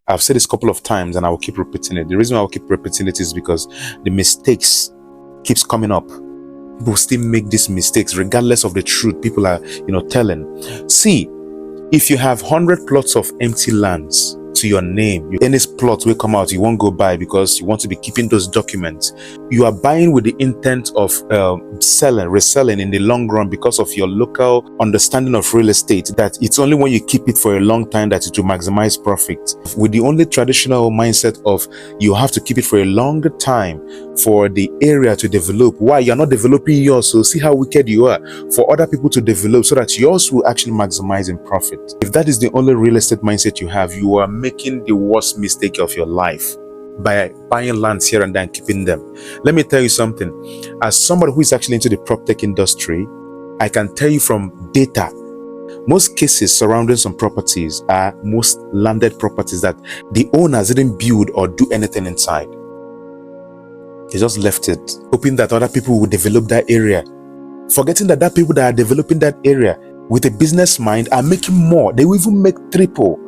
I've said this a couple of times and I will keep repeating it. The reason why I'll keep repeating it is because the mistakes keeps coming up. People still make these mistakes regardless of the truth people are, telling. See, if you have 100 plots of empty lands to your name, any plot will come out, you won't go buy because you want to be keeping those documents. You are buying with the intent of reselling in the long run because of your local understanding of real estate, that it's only when you keep it for a long time that it will maximize profit. With the only traditional mindset of you have to keep it for a longer time for the area to develop. Why? You're not developing yours, so see how wicked you are for other people to develop so that yours will actually maximize in profit. If that is the only real estate mindset you have, you are making the worst mistake of your life by buying lands here and there and keeping them. Let me tell you something. As somebody who is actually into the prop tech industry, I can tell you from data, most cases surrounding some properties are most landed properties that the owners didn't build or do anything inside. They just left it, hoping that other people will develop that area, forgetting that people that are developing that area with a business mind are making more. They will even make triple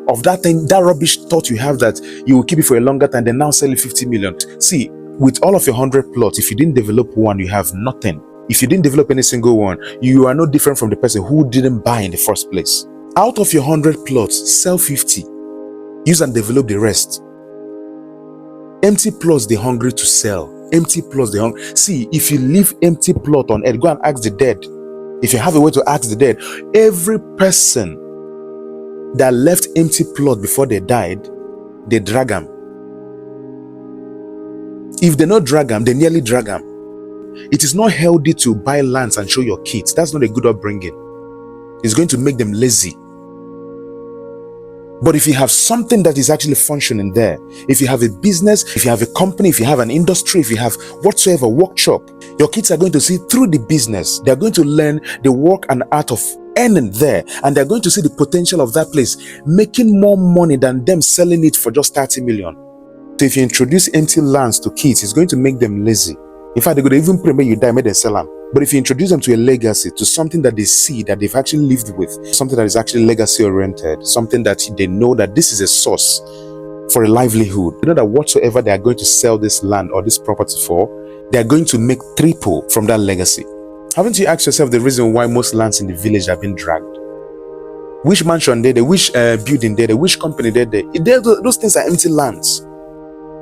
of that thing, that rubbish thought you have that you will keep it for a longer time, then now sell it 50 million. See, with all of your 100 plots, if you didn't develop one, you have nothing. If you didn't develop any single one, you are no different from the person who didn't buy in the first place. Out of your 100 plots, sell 50. Use and develop the rest. Empty plots, they're hungry to sell. Empty plots, they're hungry. See, if you leave empty plot on earth, go and ask the dead. If you have a way to ask the dead, every person that left empty plot before they died, they drag them. If they not drag them, they nearly drag them. It is not healthy to buy lands and show your kids. That's not a good upbringing. It's going to make them lazy. But if you have something that is actually functioning there, if you have a business, if you have a company, if you have an industry, if you have whatsoever workshop, your kids are going to see through the business. They're going to learn the work and art of earning there, and they're going to see the potential of that place making more money than them selling it for just 30 million. So if you introduce empty lands to kids, it's going to make them lazy. In fact, they could even pray when you die, make them sell them. But if you introduce them to a legacy, to something that they see, that they've actually lived with, something that is actually legacy oriented, something that they know that this is a source for a livelihood, you know that whatsoever they are going to sell this land or this property for, they are going to make triple from that legacy. Haven't you asked yourself the reason why most lands in the village have been dragged? Which mansion there, which building there, which company there? Those things are empty lands.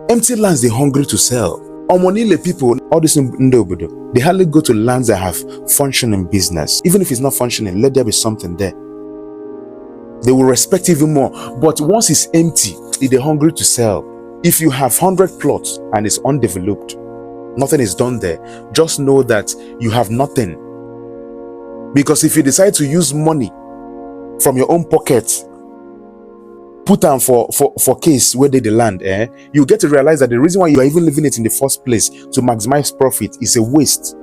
Empty lands, they're hungry to sell. Omonile people, all this ndobodo, they hardly go to lands that have functioning business. Even if it's not functioning, let there be something there. They will respect even more. But once it's empty, they're hungry to sell. If you have 100 plots and it's undeveloped, nothing is done there, just know that you have nothing. Because if you decide to use money from your own pocket, put them for case where they the land, you get to realize that the reason why you are even leaving it in the first place to maximize profit is a waste.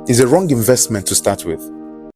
It's a wrong investment to start with.